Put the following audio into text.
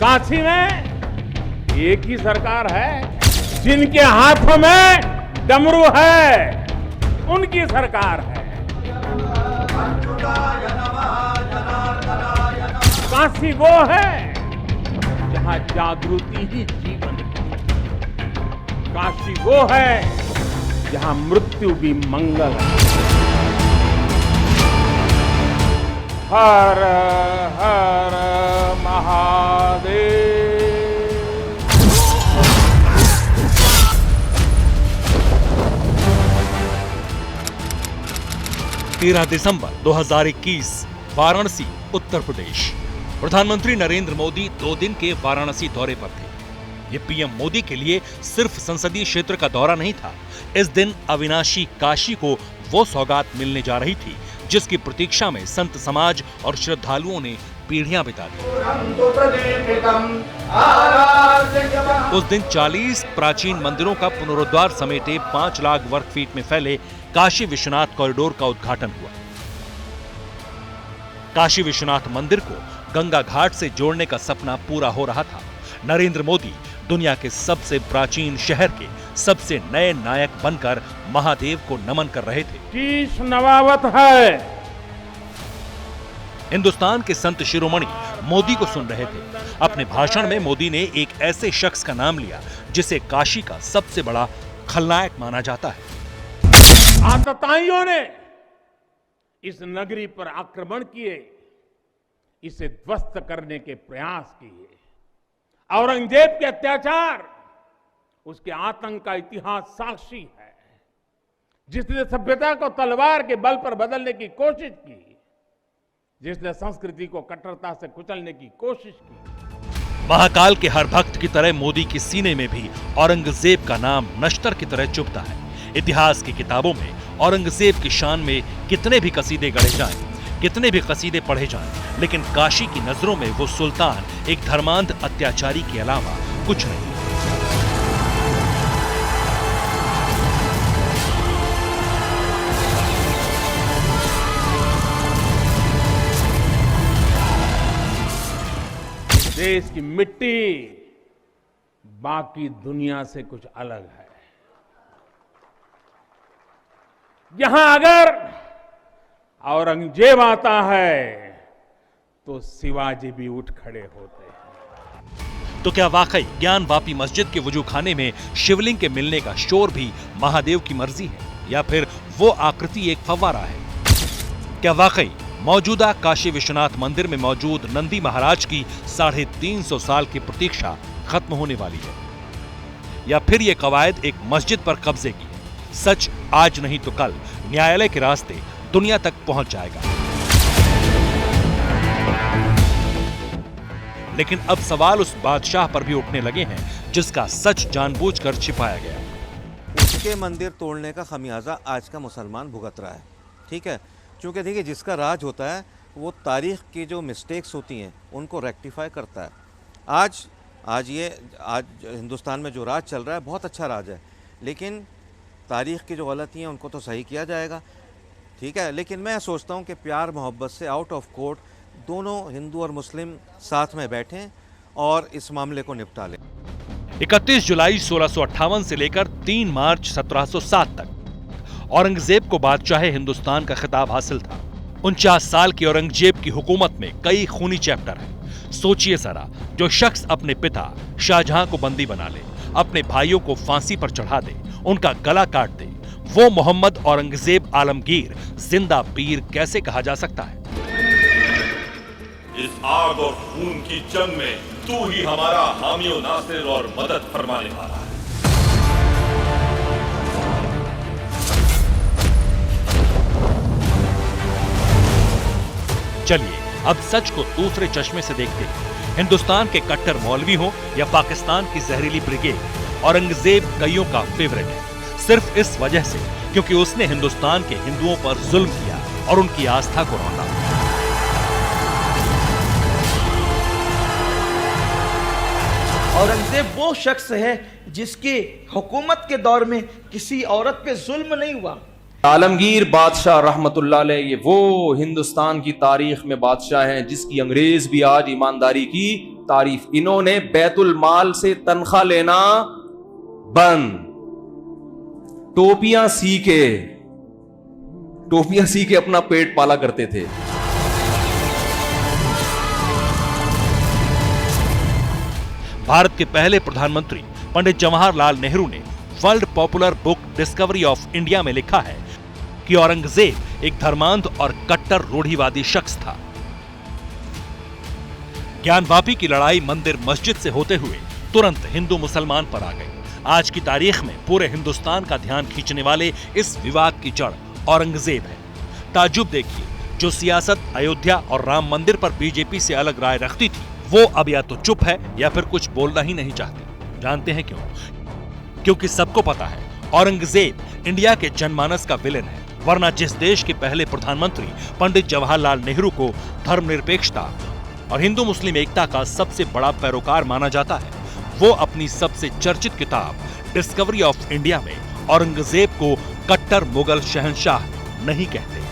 काशी में एक ही सरकार है, जिनके हाथों में डमरू है, उनकी सरकार है। काशी वो है जहां जागृति ही जीवन है। काशी वो है जहां मृत्यु भी मंगल है। हर हर महादेव। 13 दिसंबर 2021, वाराणसी, उत्तर प्रदेश। प्रधानमंत्री नरेंद्र मोदी 2 दिन के वाराणसी दौरे पर थे। ये पीएम मोदी के लिए सिर्फ संसदीय क्षेत्र का दौरा नहीं था। इस दिन अविनाशी काशी को वो सौगात मिलने जा रही थी जिसकी प्रतीक्षा में संत समाज और श्रद्धालुओं ने पीढ़ियां बिता दी। उस दिन 40 प्राचीन मंदिरों का पुनरुद्धार समेटे 5 लाख वर्ग फीट में फैले काशी विश्वनाथ कॉरिडोर का उद्घाटन हुआ। काशी विश्वनाथ मंदिर को गंगा घाट से जोड़ने का सपना पूरा हो रहा था। नरेंद्र मोदी दुनिया के सबसे प्राचीन शहर के सबसे नए नायक बनकर महादेव को नमन कर रहे थे। शीश नवावत है। हिंदुस्तान के संत शिरोमणि मोदी को सुन रहे थे। अपने भाषण में मोदी ने एक ऐसे शख्स का नाम लिया जिसे काशी का सबसे बड़ा खलनायक माना जाता है। आतताइयों ने इस नगरी पर आक्रमण किए, इसे ध्वस्त करने के प्रयास किए। औरंगजेब के अत्याचार, उसके आतंक का इतिहास साक्षी है। जिसने सभ्यता को तलवार के बल पर बदलने की कोशिश की, जिसने संस्कृति को कट्टरता से कुचलने की कोशिश की। महाकाल के हर भक्त की तरह मोदी के सीने में भी औरंगजेब का नाम नश्तर की तरह चुभता है। इतिहास की किताबों में औरंगजेब की शान में कितने भी कसीदे गढ़े जाएं, कितने भी कसीदे पढ़े जाएं, लेकिन काशी की नजरों में वो सुल्तान एक धर्मांध अत्याचारी के अलावा कुछ नहीं। देश की मिट्टी बाकी दुनिया से कुछ अलग है। यहां अगर औरंगजेब आता है तो शिवाजी भी उठ खड़े होते हैं। तो क्या वाकई ज्ञान वापी मस्जिद के वजूखाने में शिवलिंग के मिलने का शोर भी महादेव की मर्जी है, या फिर वो आकृति एक फव्वारा है? क्या वाकई मौजूदा काशी विश्वनाथ मंदिर में मौजूद नंदी महाराज की 350 साल की प्रतीक्षा खत्म होने वाली है, या फिर ये कवायद एक मस्जिद पर कब्जे की? सच आज नहीं तो कल न्यायालय के रास्ते दुनिया तक पहुंच जाएगा। लेकिन अब सवाल उस बादशाह पर भी उठने लगे हैं जिसका सच जानबूझकर छिपाया गया। उसके मंदिर तोड़ने का खमियाजा आज का मुसलमान भुगत रहा है। ठीक है, क्योंकि देखिए जिसका राज होता है वो तारीख की जो मिस्टेक्स होती हैं उनको रेक्टिफाई करता है। आज हिंदुस्तान में जो राज चल रहा है बहुत अच्छा राज है, लेकिन तारीख की जो गलती हैं उनको तो सही किया जाएगा। ठीक है, लेकिन मैं सोचता हूं कि प्यार मोहब्बत से आउट ऑफ कोर्ट दोनों हिंदू और मुस्लिम साथ में बैठें और इस मामले को निपटा लें। 31 जुलाई 1658 से लेकर 3 मार्च 1707 तक औरंगजेब को बादशाह हिंदुस्तान का खिताब हासिल था। 49 साल की औरंगजेब की हुकूमत में कई खूनी चैप्टर हैं। सोचिए जरा, जो शख्स अपने पिता शाहजहां को बंदी बना ले, अपने भाइयों को फांसी पर चढ़ा दे, उनका गला काट दे, वो मोहम्मद औरंगजेब आलमगीर जिंदा पीर कैसे कहा जा सकता है? इस आग और खून की जंग में तू ही हमारा हामी और नासिर और मदद फरमाने वाला है। चलिए अब सच को दूसरे चश्मे से देखते हैं। हिंदुस्तान के कट्टर मौलवी हो या पाकिस्तान की जहरीली ब्रिगेड, औरंगजेब कईयों का फेवरेट है, सिर्फ इस वजह से क्योंकि उसने हिंदुस्तान के हिंदुओं पर जुल्म किया और उनकी आस्था को रौंदा। औरंगजेब वो शख्स है जिसकी हुकूमत के दौर में किसी औरत पे जुल्म नहीं हुआ। आलमगीर बादशाह रहमतुल्लाह अलैह ये वो हिंदुस्तान की तारीख में बादशाह हैं जिसकी अंग्रेज भी आज ईमानदारी की तारीफ। इन्होंने बैतुल माल से तनख्वाह लेना बंद, टोपियां सी के अपना पेट पाला करते थे। भारत के पहले प्रधानमंत्री पंडित जवाहरलाल नेहरू ने world popular book discovery of India में लिखा है कि औरंगजेब एक धर्मांध और कट्टर रूढ़िवादी शख्स था। ज्ञानवापी की लड़ाई मंदिर मस्जिद से होते हुए तुरंत हिंदू मुसलमान पर आ गई। आज की तारीख में पूरे हिंदुस्तान का ध्यान खींचने वाले इस विवाद की जड़ औरंगजेब है। ताज्जुब देखिए, जो सियासत अयोध्या और राम मंदिर पर बीजेपी से अलग राय रखती थी, वो अब या तो चुप है या फिर कुछ बोलना ही नहीं चाहती। जानते हैं क्यों? क्योंकि सबको पता है औरंगजेब इंडिया के जनमानस का विलेन है। वरना जिस देश के पहले प्रधानमंत्री पंडित जवाहरलाल नेहरू को धर्मनिरपेक्षता और हिंदू मुस्लिम एकता का सबसे बड़ा पैरोकार माना जाता है, वो अपनी सबसे चर्चित किताब डिस्कवरी ऑफ इंडिया में औरंगजेब को कट्टर मुगल शहंशाह नहीं कहते।